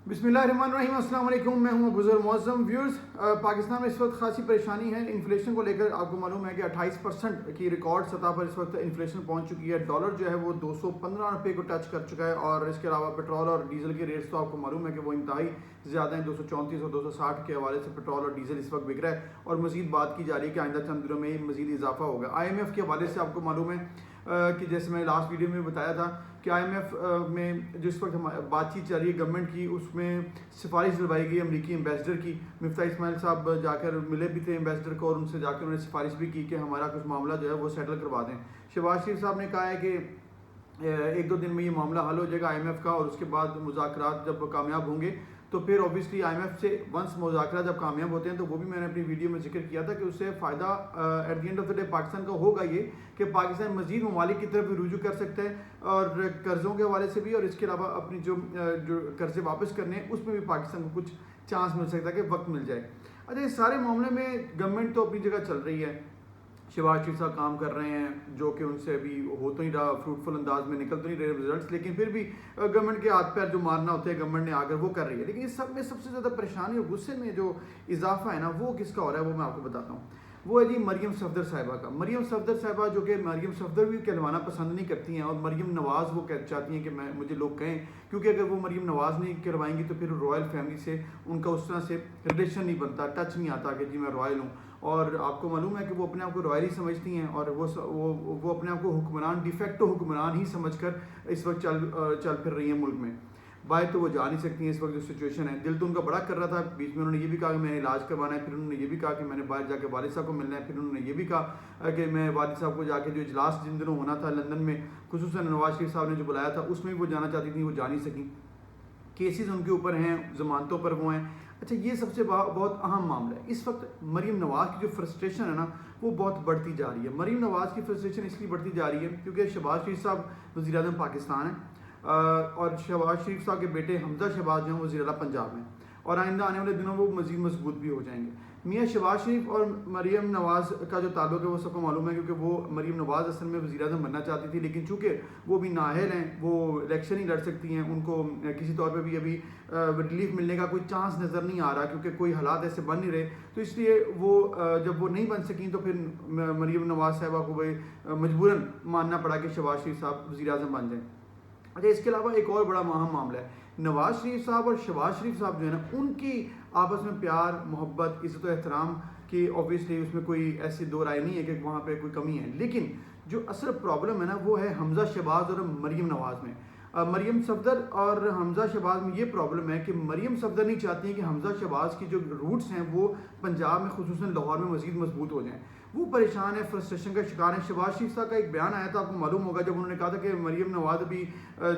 बिस्मिल्लाहिर्रहमानिर्रहीम, अस्सलाम वालेकुम। मैं हूं गुज़र मौज़म व्यूअर्स। पाकिस्तान में इस वक्त खासी परेशानी है इन्फ्लेशन को लेकर। आपको मालूम है कि 28% की रिकॉर्ड सतह पर इस वक्त इन्फ्लेशन पहुंच चुकी है। डॉलर जो है वो 215 रुपये को टच कर चुका है और इसके अलावा पेट्रोल और डीजल के रेट्स तो आपको मालूम है कि वो इंतहाई ज़्यादा हैं। 234 और 260 के हवाले से पेट्रोल और डीजल इस वक्त बिक रहा है और मज़ीद बात की जा रही है कि आइंदा चंद दिनों में मज़ीद इजाफा होगा। IMF के हवाले से आपको मालूम है कि जैसे मैंने लास्ट वीडियो में बताया था कि IMF में जो इस वक्त बातचीत चल रही है गवर्नमेंट की, उसमें सिफारिश दिलवाई गई अमरीकी एम्बेसडर की। मिफ्ता इस्माइल साहब जाकर मिले भी थे एम्बेसडर को और उनसे जाकर उन्होंने सिफारिश भी की कि हमारा कुछ मामला जो है वो सेटल करवा दें। शहबाज शरीफ साहब ने कहा है कि 1-2 दिन में ये मामला हल हो जाएगा IMF का, और उसके बाद मुज़ाकरात जब कामयाब होंगे तो फिर ऑब्वियसली IMF से वंस मुज़ाकरात जब कामयाब होते हैं तो वो भी मैंने अपनी वीडियो में जिक्र किया था कि उससे फ़ायदा at the end of the day Pakistan का होगा ये कि पाकिस्तान मज़ीद ममालिक की तरफ भी रुजू कर सकता है और कर्ज़ों के हवाले से भी, और इसके अलावा अपनी जो कर्ज़े वापस करने हैं उसमें भी पाकिस्तान को कुछ चांस मिल सकता है कि वक्त मिल जाए। अच्छा, इस सारे मामले में गवर्नमेंट तो अपनी जगह चल रही है, शहबाज शरीफ साहब काम कर रहे हैं जो कि उनसे अभी हो तो नहीं रहा, फ्रूटफुल अंदाज में निकल तो नहीं रहे रिजल्ट्स, लेकिन फिर भी गवर्नमेंट के हाथ पैर जो मारना होता है गवर्नमेंट ने आकर वो कर रही है। लेकिन इस सब में सबसे ज़्यादा परेशानी और गुस्से में जो इजाफा है ना वो किसका हो रहा है वो मैं आपको बताता हूँ। वो है जी मरियम सफदर साहिबा का। मरियम सफदर साहिबा जो कि मरियम सफदर भी कहलवाना पसंद नहीं करती हैं और मरियम नवाज़ वो चाहती हैं कि मुझे लोग कहें, क्योंकि अगर वो मरियम नवाज़ नहीं कहलवाएंगी तो फिर रॉयल फैमिली से उनका उस तरह से रिलेशन नहीं बनता, टच नहीं आता कि जी मैं रॉयल हूँ। और आपको मालूम है कि वो अपने आप को रॉयल ही समझती हैं और वो अपने आप को हुक्मरान, डिफेक्टो हुक्मरान ही समझकर इस वक्त चल फिर रही हैं मुल्क में। बाहर तो वो जा नहीं सकती हैं इस वक्त जो सिचुएशन है। दिल तो उनका बड़ा कर रहा था, बीच में उन्होंने ये भी कहा कि मैंने इलाज करवाना है, फिर उन्होंने ये भी कहा कि मैंने बाहर जाके वालिद साहब को मिलना है, फिर उन्होंने ये भी कहा कि मैं वालिद साहब को जाके जो इजलास जिन दिनों होना था लंदन में, खुसूसन नवाज शरीफ साहब ने जो बुलाया था उसमें भी वो जाना चाहती थी, वो जा नहीं सकी। केसेस उनके ऊपर हैं, जमानतों पर वो हैं। अच्छा, ये सबसे बहुत अहम मामला है इस वक्त। मरीम नवाज़ की जो फ्रस्ट्रेशन है ना वो बहुत बढ़ती जा रही है। मरीम नवाज़ की फ्रस्ट्रेशन इसलिए बढ़ती जा रही है क्योंकि शहबाज शरीफ साहब वज़ीर आज़म पाकिस्तान है और शहबाज शरीफ साहब के बेटे हमजा शहबाज जो हैं वज़ीर आला पंजाब में, और आइंदा आने वाले दिनों में वो मज़ीद मजबूत भी हो जाएंगे। मियाँ शहबाज शरीफ और मरीम नवाज़ का जो ताल्लुक है वो सबको मालूम है, क्योंकि वो मरीम नवाज़ असल में वज़ीर आज़म बनना चाहती थी, लेकिन चूँकि वो भी नाअहल हैं, वो इलेक्शन ही लड़ सकती हैं, उनको किसी तौर पे भी अभी रिलीफ मिलने का कोई चांस नज़र नहीं आ रहा क्योंकि कोई हालात ऐसे बन नहीं रहे, तो इसलिए वो जब वो नहीं बन सकें तो फिर मरीम नवाज़ साहिबा को वही मजबूरन मानना पड़ा कि शहबाज शरीफ साहब वज़ीर आज़म बन जाएँ। अच्छा, इसके अलावा एक और बड़ा अहम मामला है, नवाज शरीफ साहब और शहबाज शरीफ साहब जो है ना उनकी आपस में प्यार मोहब्बत इज़्ज़त और एहतराम की ऑब्वियसली उसमें कोई ऐसी दो राय नहीं है कि वहाँ पे कोई कमी है, लेकिन जो असल प्रॉब्लम है ना वो है हमजा शहबाज और मरीम नवाज़ में। मरीम सफदर और हमजा शहबाज में ये प्रॉब्लम है कि मरीम सफदर नहीं चाहती हैं कि हमजा शहबाज की जो रूट्स हैं वो पंजाब में खुसूसन लाहौर में मज़ीद मजबूत हो जाएँ। वो परेशान है, फ्रस्ट्रेशन का शिकार है। शहबाज शरीफ साहब का एक बयान आया था, आपको मालूम होगा, जब उन्होंने कहा था कि मरीम नवाज़ अभी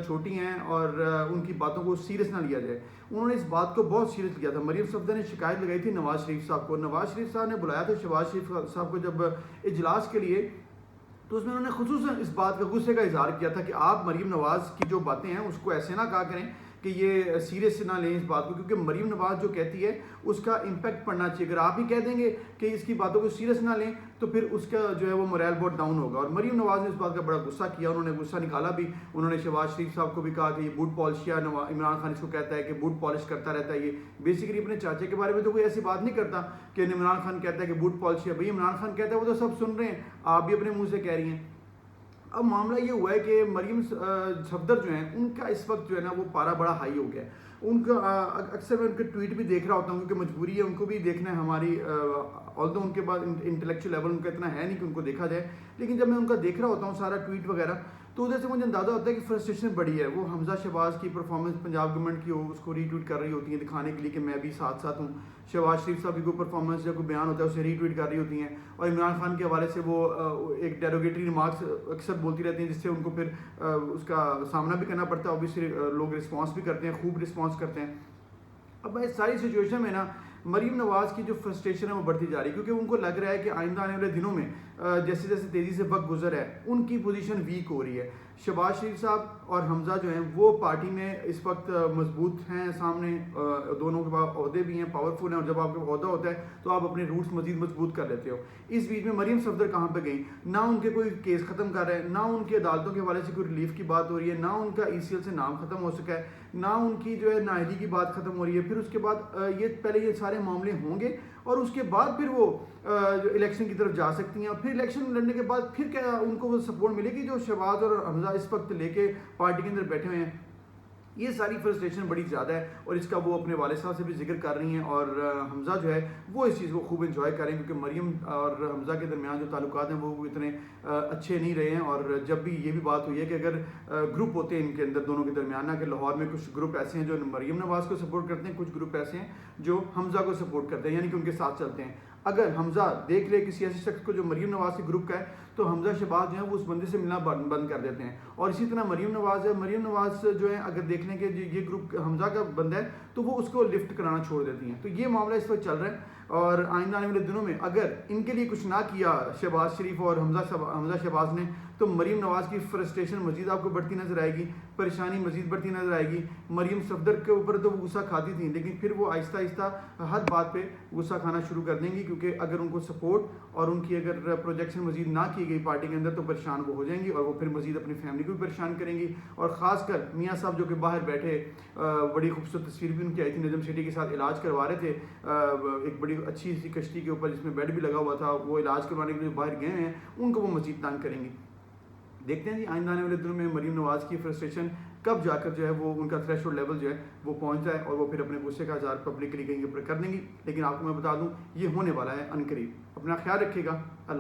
छोटी हैं और उनकी बातों को सीरियस ना लिया जाए। उन्होंने इस बात को बहुत सीरियस लिया था। मरीम सफदर ने शिकायत लगाई थी नवाज़ शरीफ साहब को। नवाज़ शरीफ साहब ने बुलाया था शहबाज शरीफ साहब को जब इजलास के लिए, तो उसमें उन्होंने खुसूसन इस बात का गुस्से का इजहार किया था कि आप मरीम नवाज़ की जो बातें हैं उसको ऐसे ना कहा करें कि ये सीरियस से ना लें इस बात को, क्योंकि मरीम नवाज़ जो कहती है उसका इम्पैक्ट पड़ना चाहिए। अगर आप ही कह देंगे कि इसकी बातों को सीरियस ना लें तो फिर उसका जो है वो मोरल बहुत डाउन होगा। और मरीम नवाज़ ने इस बात का बड़ा गुस्सा किया, उन्होंने गुस्सा निकाला भी। उन्होंने शहबाज शरीफ साहब को भी कहा कि ये बूट पॉलिशिया, इमरान खान इसको कहता है कि बूट पॉलिश करता रहता है, ये बेसिकली अपने चाचे के बारे में तो कोई ऐसी बात नहीं करता कि इमरान खान कहता है कि बूट पॉलिशिया। भाई इमरान खान कहता है वो तो सब सुन रहे हैं, आप भी अपने मुँह से कह रही हैं। अब मामला ये हुआ है कि मरीम सफदर जो हैं उनका इस वक्त जो है ना वो पारा बड़ा हाई हो गया है। उनका अक्सर मैं उनके ट्वीट भी देख रहा होता हूँ क्योंकि मजबूरी है, उनको भी देखना है हमारी, ऑल्दो उनके पास इंटेलेक्चुअल लेवल उनका इतना है नहीं कि उनको देखा जाए, लेकिन जब मैं उनका देख रहा होता हूँ सारा ट्वीट वगैरह तो उधर से मुझे अंदाज़ा होता है कि फ्रस्ट्रेशन बड़ी है। वो हमजा शहबाज की परफॉर्मेंस पंजाब गवर्नमेंट की हो उसको रीट्वीट कर रही होती हैं दिखाने के लिए कि मैं भी साथ साथ हूँ। शहबाज शरीफ साहब की कोई परफॉर्मेंस या कोई बयान होता है उसे रीट्वीट कर रही होती हैं, और इमरान खान के हवाले से वो एक डेरोगेटरी रिमार्क्स अक्सर बोलती रहती हैं जिससे उनको फिर उसका सामना भी करना पड़ता है। ऑब्वियसली लोग रिस्पॉन्स भी करते हैं, खूब रिस्पॉन्स करते हैं। अब इस सारी सिचुएशन में ना मरीम नवाज़ की जो फ्रस्ट्रेशन है वो बढ़ती जा रही है, क्योंकि उनको लग रहा है कि आइंदा आने वाले दिनों में जैसे जैसे तेज़ी से वक्त गुजर है उनकी पोजीशन वीक हो रही है। शहबाज शरीफ साहब और हमज़ा जो हैं वो पार्टी में इस वक्त मजबूत हैं, सामने दोनों के पास ओहदे भी हैं, पावरफुल हैं, और जब आपके ओहदा होता है तो आप अपने रूट्स मजीद मजबूत कर लेते हो। इस बीच में मरीम सफदर कहाँ पे गई, ना उनके कोई केस ख़त्म कर रहे हैं, ना उनकी अदालतों के हवाले से कोई रिलीफ की बात हो रही है, ना उनका ECL से नाम ख़त्म हो सका है, ना उनकी जो है नाअहली की बात ख़त्म हो रही है। फिर उसके बाद ये पहले ये सारे मामले होंगे और उसके बाद फिर वो जो इलेक्शन की तरफ जा सकती हैं, और फिर इलेक्शन लड़ने के बाद फिर क्या उनको वो सपोर्ट मिलेगी जो शहबाज और हमज़ा इस वक्त लेके पार्टी के अंदर बैठे हुए हैं। ये सारी फ्रस्ट्रेशन बड़ी ज़्यादा है और इसका वो अपने वाले साहब से भी जिक्र कर रही हैं, और हमज़ा जो है वो इस चीज़ को खूब इंजॉय करें, क्योंकि मरीम और हमज़ा के दरमियान जो ताल्लुकात हैं वो इतने अच्छे नहीं रहे हैं। और जब भी ये भी बात हुई है कि अगर ग्रुप होते हैं इनके अंदर दोनों के दरमियान ना, कि लाहौर में कुछ ग्रुप ऐसे हैं जो मरीम नवाज़ को सपोर्ट करते हैं, कुछ ग्रुप ऐसे हैं जो हमज़ा को सपोर्ट करते हैं, यानी कि उनके साथ चलते हैं। अगर हमज़ा देख ले किसी ऐसे शख्स को जो मरीम नवाज़ के ग्रुप का है, तो हमज़ा शहबाज जो है वो उस बंदे से मिलना बंद कर देते हैं। और इसी तरह मरीम नवाज़ है, मरीम नवाज़ जो है अगर देख लें कि ये ग्रुप हमज़ा का बंदा है तो वो उसको लिफ्ट कराना छोड़ देती हैं। तो ये मामला इस वक्त चल रहा है, और आइंदा आने वाले दिनों में अगर इनके लिए कुछ ना किया शहबाज शरीफ और हमज़ा शहबाज ने, तो मरीम नवाज़ की फ्रस्ट्रेशन मज़ीद आपको बढ़ती नज़र आएगी, परेशानी मज़ीद बढ़ती नज़र आएगी। मरीम सफदर के ऊपर तो वो गुस्सा खाती थी, लेकिन फिर वो आहिस्ता आहिस्ता हर बात पे गुस्सा खाना शुरू कर देंगी, क्योंकि अगर उनको सपोर्ट और उनकी अगर प्रोजेक्शन मज़ीद ना की गई पार्टी के अंदर तो परेशान वो हो जाएंगी, और वो फिर मज़ीद अपनी फैमिली को भी परेशान करेंगी। और ख़ासकर मियाँ साहब जो कि बाहर बैठे, बड़ी खूबसूरत तस्वीर भी उनकी आई थी, नजम शेट्टी के साथ इलाज करवा रहे थे एक बड़ी अच्छी सी कश्ती के ऊपर जिसमें बेड भी लगा हुआ था, वो इलाज करवाने के लिए बाहर गए हैं, उनको वो मज़ीद तंग करेंगी। देखते हैं जी आइंदा आने वाले दिनों में मरीम नवाज़ की फ्रस्ट्रेशन कब जाकर जो है वो उनका थ्रेशोल्ड लेवल जो है वो पहुंच जाए, और वो फिर अपने गुस्से का इज़हार पब्लिकली कहीं पर कर देंगी। लेकिन आपको मैं बता दूं ये होने वाला है अनकरीब। अपना ख्याल रखिएगा।